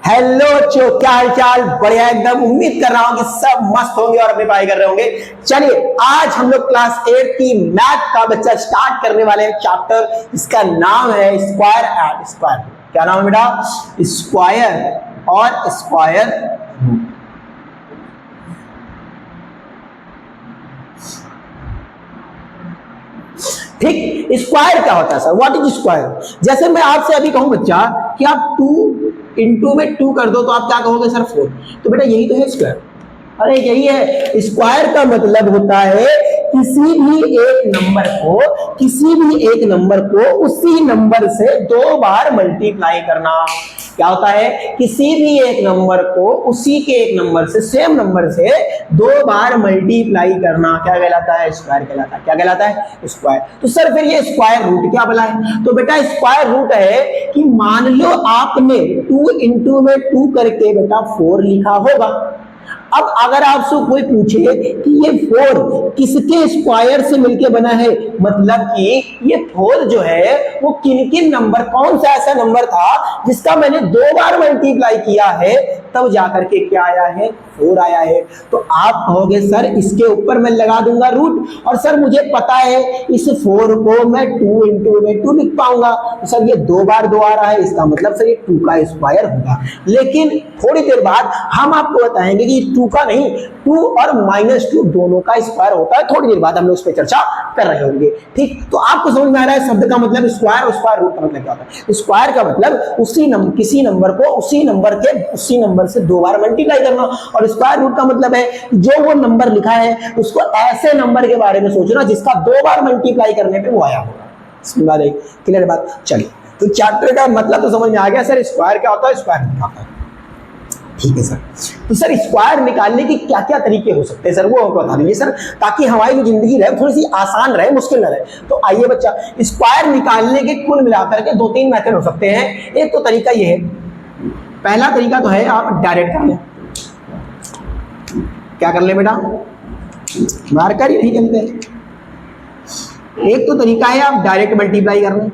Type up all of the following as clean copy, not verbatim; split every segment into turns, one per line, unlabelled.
Hello बच्चों, क्या हाल चाल? बढ़िया एकदम। उम्मीद कर रहा हूं कि सब मस्त होंगे और अपनी पढ़ाई कर रहे होंगे। चलिए, आज हम लोग क्लास 8 की मैथ का बच्चा स्टार्ट करने वाले हैं चैप्टर। इसका नाम है स्क्वायर एंड स्क्वायर। क्या नाम है बेटा? स्क्वायर और स्क्वायर रूट। ठीक, स्क्वायर क्या होता है सर? What is square? जैसे मैं आपसे अभी कहूं बच्चा कि आप 2 इंटू में 2 कर दो तो आप क्या कहोगे सर? 4। तो बेटा यही तो है स्क्वायर। अरे यही है स्क्वायर का मतलब होता है किसी भी एक नंबर को उसी नंबर से 2 बार मल्टीप्लाई करना। क्या होता है? किसी भी एक नंबर को उसी के एक नंबर से, सेम नंबर से 2 बार मल्टीप्लाई करना क्या कहलाता है? स्क्वायर कहलाता है। क्या कहलाता है? स्क्वायर। तो सर फिर ये स्क्वायर रूट क्या बोला है? तो बेटा स्क्वायर रूट है कि मान लो आपने 2 इंटू में 2 करके बेटा 4 लिखा होगा। अब अगर आपसे कोई पूछे कि ये 4 किसके स्क्वायर से मिलके बना है, मतलब कि ये 4 जो है वो किन किन नंबर, कौन सा ऐसा नंबर था जिसका मैंने 2 बार मल्टीप्लाई किया है तब जाकर के क्या आया है? 4 आया है। तो आप कहोगे सर इसके ऊपर मैं लगा दूंगा रूट, और सर मुझे पता है इस 4 को मैं 2 इंटू में 2 लिख पाऊंगा। तो सर ये 2 बार 2 आ रहा है, इसका मतलब सर ये 2 का स्क्वायर होगा। लेकिन थोड़ी देर बाद हम आपको बताएंगे कि 2 का नहीं, 2 और -2 दोनों का स्क्वायर होता है। थोड़ी देर बाद हम लोग उस पर चर्चा कर रहे होंगे। ठीक, तो आपको समझ में आ रहा है शब्द का मतलब स्क्वायर और स्क्वायर रूट का मतलब क्या होता है? स्क्वायर का मतलब किसी नंबर को उसी नंबर से 2 बार मल्टीप्लाई करना, और स्क्वायर रूट का मतलब है जो वो नंबर लिखा है उसको ऐसे नंबर के बारे में सोचना जिसका 2 बार मल्टीप्लाई करने पे वो आया होगा। क्लियर बात? चलिए, तो चैप्टर का मतलब तो समझ में आ गया सर स्क्वायर क्या होता है, स्क्वायर रूट क्या होता है। ठीक है सर। तो सर स्क्वायर निकालने के क्या क्या तरीके हो सकते हैं सर, वो हमको बता दीजिए सर, ताकि हमारी जो जिंदगी रहे थोड़ी सी आसान रहे, मुश्किल न रहे। तो आइए बच्चा, स्क्वायर निकालने के कुल मिलाकर के 2-3 मेथड हो सकते हैं। एक तो तरीका ये है, पहला तरीका तो है आप डायरेक्ट कर लें। क्या कर ले बेटा? मार्कर ही नहीं चलते। एक तो तरीका है आप डायरेक्ट मल्टीप्लाई कर लें।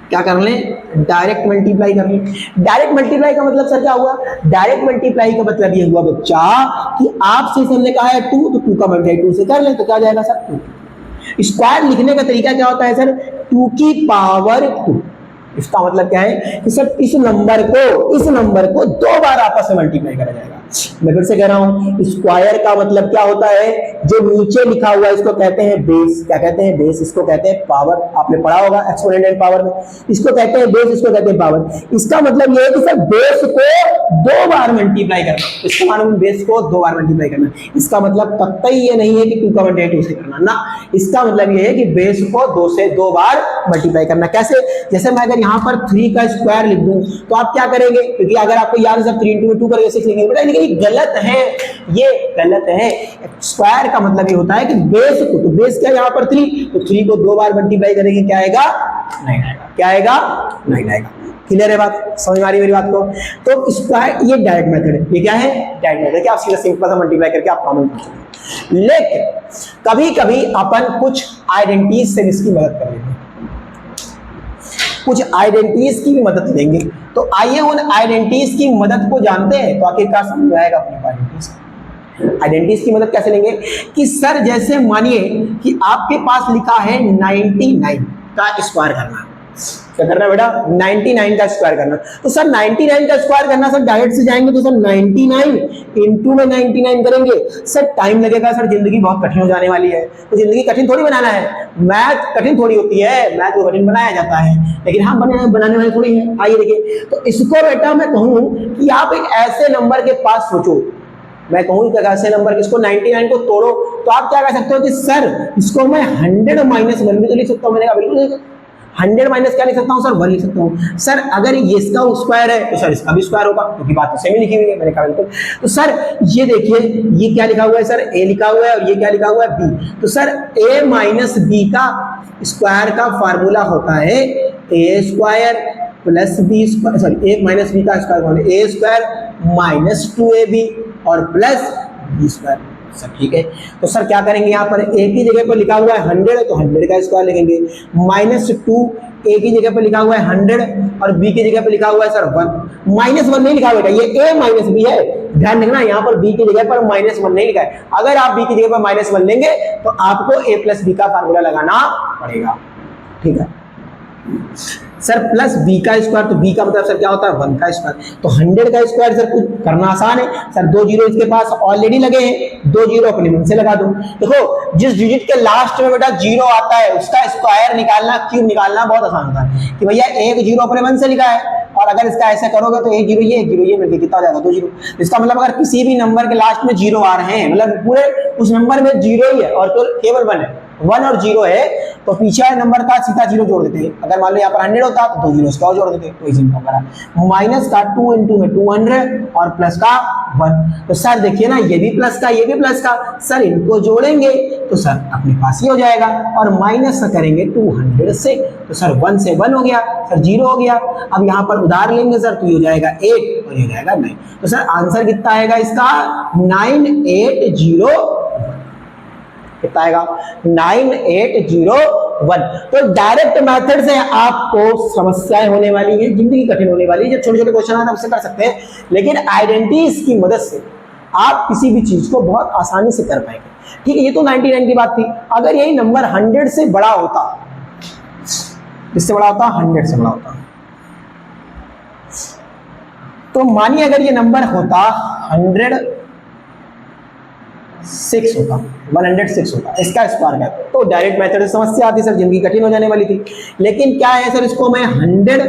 क्या कर लें? डायरेक्ट मल्टीप्लाई कर लें। डायरेक्ट मल्टीप्लाई का मतलब सर क्या हुआ? डायरेक्ट मल्टीप्लाई का मतलब ये हुआ बच्चा कि आपसे हमने कहा है 2, तो 2 का मल्टीप्लाई 2 से कर लें तो क्या जाएगा सर? 2। स्क्वायर लिखने का तरीका क्या होता है सर? 2 की पावर 2। इसका मतलब क्या है कि सर इस नंबर को 2 बार आपस में मल्टीप्लाई करा जाएगा। मैं फिर से कह रहा हूं, स्क्वायर का मतलब क्या होता है? जो नीचे लिखा हुआ है इसको कहते हैं बेस। क्या कहते हैं? बेस। इसको कहते हैं पावर। आपने पढ़ा होगा एक्सपोनेंट एंड पावर में। इसको कहते हैं बेस, इसको कहते हैं पावर। इसका मतलब ये है कि सर बेस को 2 बार मल्टीप्लाई करना। इसका मतलब बेस को 2 बार मल्टीप्लाई करना। इसका मतलब कतई ये नहीं है कि 2 का मल्टीप्लाई 2 से करना ना। इसका मतलब ये है कि बेस को 2 से 2 बार मल्टीप्लाई करना। कैसे? जैसे मैं अगर यहाँ पर 3 का स्क्वायर लिख दूं तो आप क्या करेंगे? क्योंकि अगर आपको याद है सर 3 इंटू में 2 करके 6 लिखेंगे, बेटा लेकिन गलत है, ये गलत है। स्क्वायर का मतलब ये होता है कि बेस को, तो बेस क्या यहाँ पर 3, तो 3 को 2 बार मल्टीप्लाई करेंगे, क्या आएगा? 9 आएगा। क्या आएगा? 9 आएगा। क्लियर है बात? समझ में आ रही है मेरी बात को? तो स्क्वायर ये डायरेक्ट मेथड है। ये क्या है? डायरेक्ट मेथड, कि आप सीधा सिंपल सा मल्टीप्लाई करके आप कॉमन कर सकते हैं। लेकिन कभी कभी अपन कुछ आइडेंटिटीज से इसकी मदद कर लेंगे, कुछ आइडेंटिटीज की भी मदद लेंगे। तो आइए उन आइडेंटिटीज की मदद को जानते हैं, तो आखिरकार समझ आएगा अपने आइडेंटिटीज की मदद कैसे लेंगे। कि सर जैसे मानिए कि आपके पास लिखा है 99 का स्क्वायर करना। क्या करना बेटा? 99 का स्क्वायर करना। तो सर 99 का स्क्वायर करना सर डायरेक्ट से जाएंगे तो सर 99 इंटू में 99 करेंगे। सर टाइम लगेगा, सर जिंदगी बहुत कठिन हो जाने वाली है। तो जिंदगी कठिन थोड़ी बनाना है, मैथ कठिन थोड़ी होती है, मैथ को कठिन बनाया जाता है, लेकिन हम बनाने वाले थोड़ी है। आइए देखिए, तो इसको बेटा मैं कहूं कि आप एक ऐसे नंबर के पास सोचो, मैं कहूं कि ऐसे नंबर किसको 99 को तोड़ो, तो आप क्या कह सकते हो कि सर इसको मैं 100 माइनस 1 भी तो लिख सकता हूं। मैंने कहा बिल्कुल 100 माइनस क्या लिख सकता हूं सर? 1 लिख सकता हूं। सर अगर ये इसका स्क्वायर है तो सर इसका भी स्क्वायर होगा, क्योंकि बात तो सेम ही लिखी हुई है। मैंने कहा बिल्कुल। तो सर ये देखिए, ये क्या लिखा हुआ है सर? ए लिखा हुआ है, और ये क्या लिखा हुआ है? बी। तो सर ए माइनस बी का स्क्वायर का फार्मूला होता है A square plus B square, sorry A minus B का square A square minus 2ab और प्लस बी स्क्वायर। सर ठीक है, तो सर क्या करेंगे? यहाँ पर ए की जगह पर लिखा हुआ है 100 है, तो 100 का स्क्वायर लिखेंगे। -2 ए की जगह पे लिखा हुआ है 100 और बी की जगह पे लिखा हुआ है सर 1। -1 नहीं लिखा हुआ है, ये ए माइनस बी है, ध्यान रखना यहाँ पर बी की जगह पर -1 नहीं लिखा है। अगर आप बी की जगह पर -1 लेंगे तो आपको a प्लस बी का फार्मूला लगाना पड़ेगा, ठीक है सर। प्लस बी का स्क्वायर, तो बी का मतलब सर क्या होता है 1 का स्क्वायर, तो 100 का स्क्वायर सर कुछ करना आसान है सर, 2 जीरो इसके पास ऑलरेडी लगे हैं, 2 जीरो अपने मन से लगा दो। देखो जिस डिजिट के लास्ट में बेटा जीरो आता है उसका स्क्वायर निकालना, क्यूब निकालना बहुत आसान होता है कि भैया एक जीरो अपने मन से लिखा है और अगर इसका ऐसे करोगे तो एक जीरो ये मिलकर कितना हो जाएगा 2 जीरो। इसका मतलब अगर किसी भी नंबर के लास्ट में जीरो आ रहे हैं, मतलब पूरे उस नंबर में जीरो ही है और तो केवल 1 है, 1 और 0 है, तो पीछे वाले नंबर का सीधा जीरो जोड़ देते हैं। अगर मान लो यहाँ पर 100 होता तो 2 जीरो इसका और जोड़ देते, तो इसी में माइनस का 2 इंटू में 200 और प्लस का 1। तो सर देखिए ना, ये भी प्लस का ये भी प्लस का, सर इनको जोड़ेंगे तो सर अपने पास ही हो जाएगा और माइनस करेंगे 200 से, तो सर 1 से 1 हो गया, सर 0 हो गया। अब यहाँ पर उधार लेंगे सर तो ये हो जाएगा 8 और ये हो जाएगा 9। तो सर आंसर कितना आएगा इसका 9801, कितना आएगा 9801। तो डायरेक्ट मेथड से आपको समस्याएं होने वाली है, जिंदगी कठिन होने वाली है, जो छोटे छोटे क्वेश्चन आते हैं उससे कर सकते हैं, लेकिन आइडेंटिटीज की मदद से आप किसी भी चीज को बहुत आसानी से कर पाएंगे, ठीक है। ये तो 99 की बात थी। अगर यही नंबर 100 से बड़ा होता, किससे बड़ा होता 100 से बड़ा होता, तो मानिए अगर ये नंबर होता 106 होता, 106 होता, इसका स्क्वायर क्या, तो डायरेक्ट मेथड से समस्या आती सर, जिंदगी कठिन हो जाने वाली थी। लेकिन क्या है सर, इसको मैं 100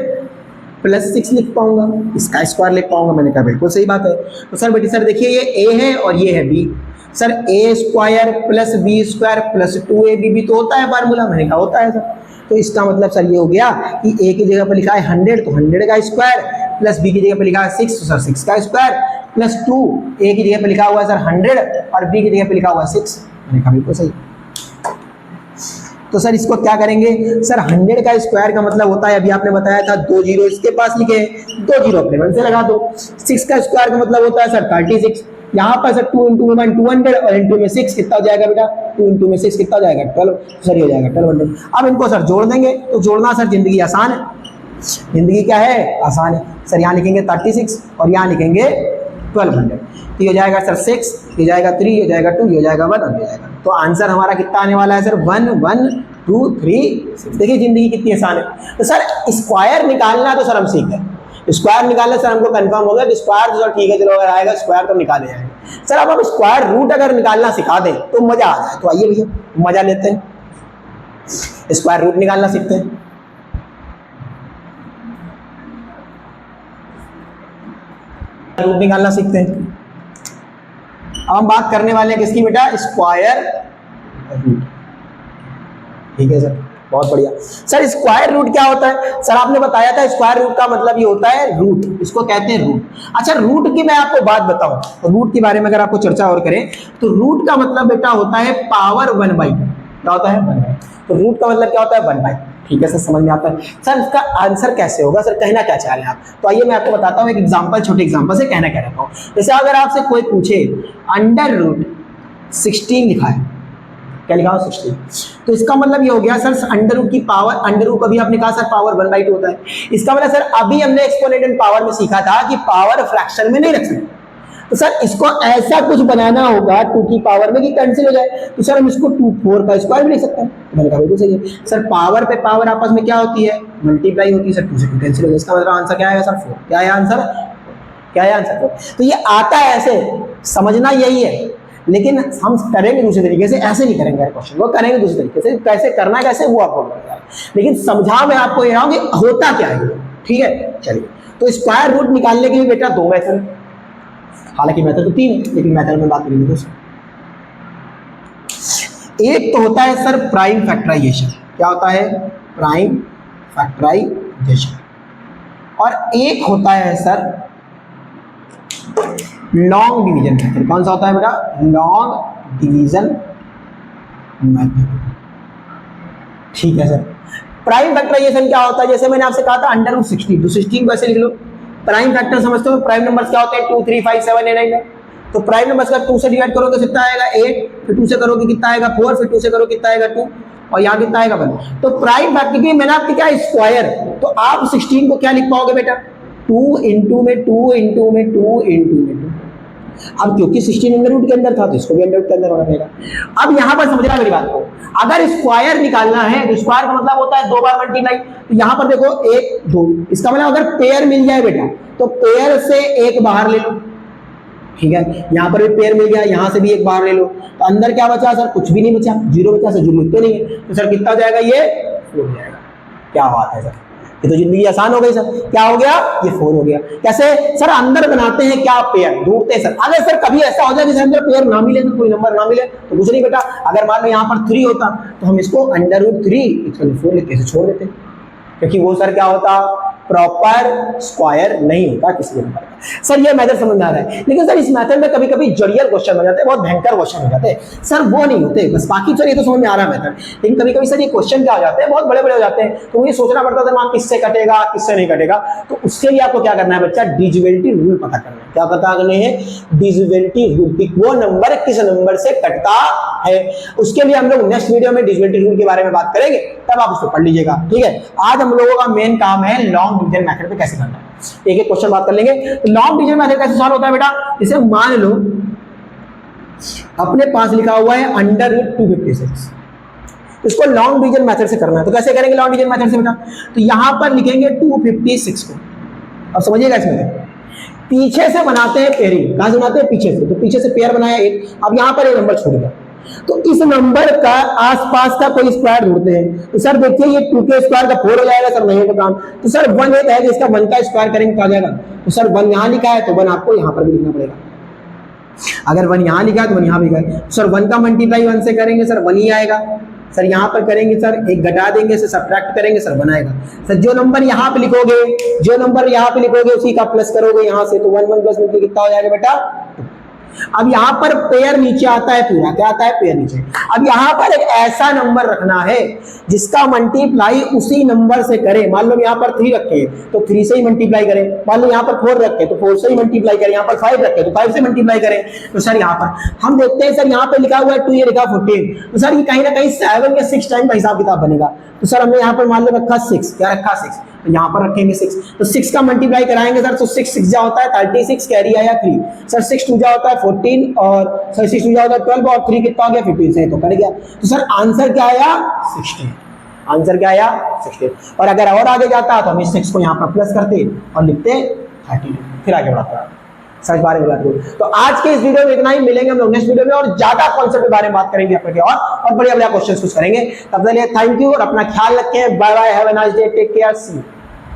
प्लस 6 लिख पाऊंगा, इसका स्क्वायर लिख पाऊंगा। मैंने कहा बिल्कुल सही बात है। तो सर बेटी सर देखिए ये a है और ये है b, sir a square plus b square plus 2ab भी तो होता है फार्मूला, मैंने कहा होता है सर। तो इसका मतलब सर ये हो गया कि a की जगह पर लिखा है 100 तो 100 का स्क्वायर, प्लस b की जगह पर लिखा है 6 तो सर 6 का स्क्वायर, प्लस 2 a की जगह पे लिखा हुआ है सर 100 और b की जगह पे लिखा हुआ है 6। मैंने कहा बिल्कुल सही। तो सर इसको क्या करेंगे सर, 100 का स्क्वायर का मतलब होता है, अभी आपने बताया था 2 जीरो इसके पास लिखे हैं, 2 जीरो अपने मन से लगा दो। 6 का स्क्वायर का मतलब होता है सर 36, यहाँ पर सर 2 इंटू में 200 और इंटू में 6 कितना हो जाएगा बेटा, 2 इंटू में 6 कितना हो जाएगा 12, सर ये हो जाएगा 1200। अब इनको सर जोड़ देंगे, तो जोड़ना सर जिंदगी आसान है, जिंदगी क्या है आसान है सर। यहाँ लिखेंगे 36 और यहाँ लिखेंगे 1200, तो ये हो जाएगा सर 6, ये जाएगा 3, ये जाएगा 2, ये जाएगा 1 और ये जाएगा। तो आंसर हमारा कितना आने वाला है सर 1 1 2 3 6। देखिए जिंदगी कितनी आसान है। तो सर स्क्वायर निकालना तो सर हम सीख गए, स्क्वायर निकालना सर हमको कंफर्म हो गया कि स्क्वायर तो सर ठीक है, चलो अगर आएगा स्क्वायर तो निकाले जाएगा। सर अब हम स्क्वायर रूट अगर निकालना सिखा दें तो मजा आ जाए, तो आइए भैया मजा लेते हैं, स्क्वायर रूट निकालना सीखते हैं। रूट निकालना सीखते हैं। अब हम बात करने वाले हैं किसकी बेटा, स्क्वायर रूट, ठीक है सर बहुत बढ़िया। सर स्क्वायर रूट क्या होता है, सर आपने बताया था स्क्वायर रूट का मतलब ये होता है रूट, इसको कहते हैं रूट। अच्छा रूट की मैं आपको बात बताऊं, तो रूट के बारे में अगर आपको चर्चा और करें तो रूट का मतलब बेटा होता है पावर 1/2। क्या होता है 1/2, तो रूट का मतलब क्या होता है 1/2, ठीक है सर समझ में आता है। सर इसका आंसर कैसे होगा, सर कहना क्या चाह रहे हैं आप, तो आइए मैं आपको बताता हूँ एक एग्जांपल, छोटे एग्जांपल से कहना क्या रहता हूँ। जैसे अगर आपसे कोई पूछे अंडर रूट 16 लिखा है, क्या लिखा हो 16, तो इसका मतलब ये हो गया सर अंडर रूट की पावर, अंडर रूट कभी आपने कहा सर पावर 1/2 होता है, इसका मतलब सर अभी हमने एक्सपोनेंट एंड पावर में सीखा था कि पावर फ्रैक्शन में नहीं रख सकते। तो सर इसको ऐसा कुछ बनाना होगा 2 की पावर में कि कैंसिल हो जाए, तो सर हम इसको 2 4 का स्क्वायर भी लिख सकते हैं। मैंने कहा बिल्कुल सही है सर, पावर पे पावर आपस में क्या होती है मल्टीप्लाई होती है सर, 2 से 2 कैंसिल हो जाए, इसका मतलब आंसर क्या आएगा सर 4। क्या है आंसर, क्या है आंसर 4। तो ये आता है ऐसे, समझना यही है, लेकिन हम करेंगे दूसरे तरीके से, ऐसे नहीं करेंगे क्वेश्चन को, करेंगे दूसरे तरीके से, कैसे करना है कैसे वो आपको बताया, लेकिन समझा मैं आपको ये रहा हूं कि होता क्या है, ठीक है। चलिए तो स्क्वायर रूट निकालने के लिए बेटा 2 मेथड, हालांकि मेथड तो 3, लेकिन मेथड में बात करेंगे दोस्तों। एक तो होता है सर प्राइम फैक्टराइजेशन, क्या होता है प्राइम फैक्टराइजेशन, और एक होता है सर लॉन्ग डिवीजन मेथड। कौन सा होता है बेटा, लॉन्ग डिवीजन मेथड, ठीक है सर। प्राइम फैक्टराइजेशन क्या होता है, जैसे मैंने आपसे कहा था अंडर रूट 16, तो 16 को ऐसे लिख लो। प्राइम फैक्टर समझते हो, प्राइम नंबर्स क्या होते हैं 2 3 5 7 8 9, तो प्राइम नंबर्स का 2 से डिवाइड करोगे कितना आएगा 8, फिर 2 से करोगे कितना आएगा 4, फिर 2 से करोगे कितना आएगा 2, और यहाँ कितना आएगा 1। तो प्राइम फैक्टर की मैंने आपकी क्या स्क्वायर, तो आप 16 को क्या लिख पाओगे बेटा 2 इंटू में 2 इंटू में 2 इंटू में 2। अब क्योंकि 16 अंडर रूट के अंदर था तो इसको भी अंडर रूट के अंदर होना पड़ेगा। अब यहां पर समझना मेरी बात को, अगर स्क्वायर निकालना है तो स्क्वायर का मतलब होता है 2 बार मल्टीप्लाई। तो यहां पर देखो 1 2, इसका मतलब अगर पेयर मिल जाए बेटा तो पेयर से 1 बाहर ले लो, ठीक है। यहां पर भी पेयर मिल गया, यहां से भी 1 बाहर ले लो, तो अंदर क्या बचा सर, कुछ भी नहीं बचा, 0 बचा, सर 0 लिखते नहीं है, तो सर कितना हो जाएगा, ये 4 हो जाएगा। क्या बात है सर, ये तो जिंदगी आसान हो गई सर। क्या हो गया, ये 4 हो गया। कैसे सर, अंदर बनाते हैं क्या पेयर, ढूंढते हैं सर। अगर सर कभी ऐसा हो जाए कि अंदर पेयर ना मिले, तो कोई नंबर ना मिले तो कुछ नहीं बेटा, अगर मान लो यहाँ पर 3 होता तो हम इसको अंडर रूट 3 4 लिख के छोड़ देते, क्योंकि वो सर क्या होता, प्रॉपर स्क्वायर नहीं होता किसी नंबर का। सर ये मेथड समझ में आ रहा है, लेकिन सर इस मेथड में कभी कभी जड़ियल क्वेश्चन हो जाते हैं, बहुत भयंकर क्वेश्चन हो जाते हैं सर, वो नहीं होते बस। बाकी सर ये तो समझ में आ रहा है मेथड, लेकिन कभी कभी सर ये क्वेश्चन क्या हो जाते हैं, बहुत बड़े बड़े हो जाते हैं, तो मुझे सोचना पड़ता है किससे कटेगा किससे नहीं कटेगा। तो उसके लिए आपको क्या करना है बच्चा, डिविजिबिलिटी रूल पता करना है। क्या पता करने हैं, डिविजिबिलिटी रूल, वो नंबर किस नंबर से कटता है। उसके लिए हम लोग नेक्स्ट वीडियो में डिविजिबिलिटी रूल के बारे में बात करेंगे, तब आप उसको पढ़ लीजिएगा, ठीक है। आज हम लोगों का मेन काम है लॉन्ग डिवीजन मेथड पे कैसे करना है, एक एक क्वेश्चन बात कर लेंगे। तो लॉन्ग डिवीजन मेथड कैसे सॉल्व होता है बेटा, जैसे मान लो अपने पास लिखा हुआ है अंडर रूट 256, इसको लॉन्ग डिवीजन मेथड से करना है। तो कैसे करेंगे लॉन्ग डिवीजन मेथड से बेटा, तो यहां पर लिखेंगे 256 को, अब समझिएगा इसमें पीछे से बनाते हैं पेयरिंग, कहां से बनाते हैं, पीछे से, तो पीछे से पेयर बनाया 1, अब यहां पर एक नंबर छोड़ गया, तो इस नंबर का आसपास का कोई स्क्वायर ढूंढते हैं। तो सर देखिए ये 2 के स्क्वायर का 4 हो जाएगा, सर नहीं तो काम, तो सर 1 है तो इसका 1 का स्क्वायर करेंगे क्या जाएगा, तो सर 1 यहां लिखा है तो 1 आपको यहां पर भी लिखना पड़ेगा, अगर 1 यहां लिखा है तो 1 यहां भी लिखा है, सर 1 का मल्टीप्लाई 1 से करेंगे सर 1 ही आएगा, सर यहां पर करेंगे सर 1 घटा देंगे, सर सब्ट्रैक्ट करेंगे सर 1 आएगा। सर जो नंबर यहां पे लिखोगे, जो नंबर यहां पे लिखोगे उसी का प्लस करोगे यहां से, तो 1 1 प्लस मिलकर कितना हो जाएगा बेटा। अब यहां पर पेयर नीचे आता है पूरा, क्या आता है, पेयर नीचे। अब यहां पर एक ऐसा नंबर रखना है जिसका मल्टीप्लाई उसी नंबर से करे, मान लो यहां पर 3 रखे तो 3 से ही मल्टीप्लाई करें, मान लो यहां पर 4 रखे तो 4 से ही मल्टीप्लाई करें, यहां पर 5 रखे तो 5 से मल्टीप्लाई करें। तो सर यहां पर हम देखते हैं, सर यहां पर लिखा हुआ है 2, ये लिखा 14, तो सर ये कहीं ना कहीं 7 या 6 टाइम का हिसाब किताब बनेगा। तो सर हमने यहां पर मान लो रखा 6, क्या रखा 6, तो यहां पर रखेंगे 6, तो 6 का मल्टीप्लाई कराएंगे सर, तो 6 6 जा होता है 36, कैरी आया 3, सर 6 2 जा होता है 14, और सर 6 2 जा होता है 12, और 3 कितना हो गया 15 से तो कट गया। तो सर आंसर क्या आया 16, आंसर क्या आया 16। और अगर और आगे जाता तो हम इस 6 को यहां पर प्लस करते और लिखते 32, फिर आगे बढ़ाता सच बारे में बात करूं। तो आज के इस वीडियो में इतना ही, मिलेंगे हम लोग नेक्स्ट वीडियो में और ज्यादा कॉन्सेप्ट के बारे में बात करेंगे अपने और बढ़िया बढ़िया क्वेश्चंस कुछ करेंगे। तब तक के लिए थैंक यू और अपना ख्याल रखें, bye bye, have a nice day, take care, see you.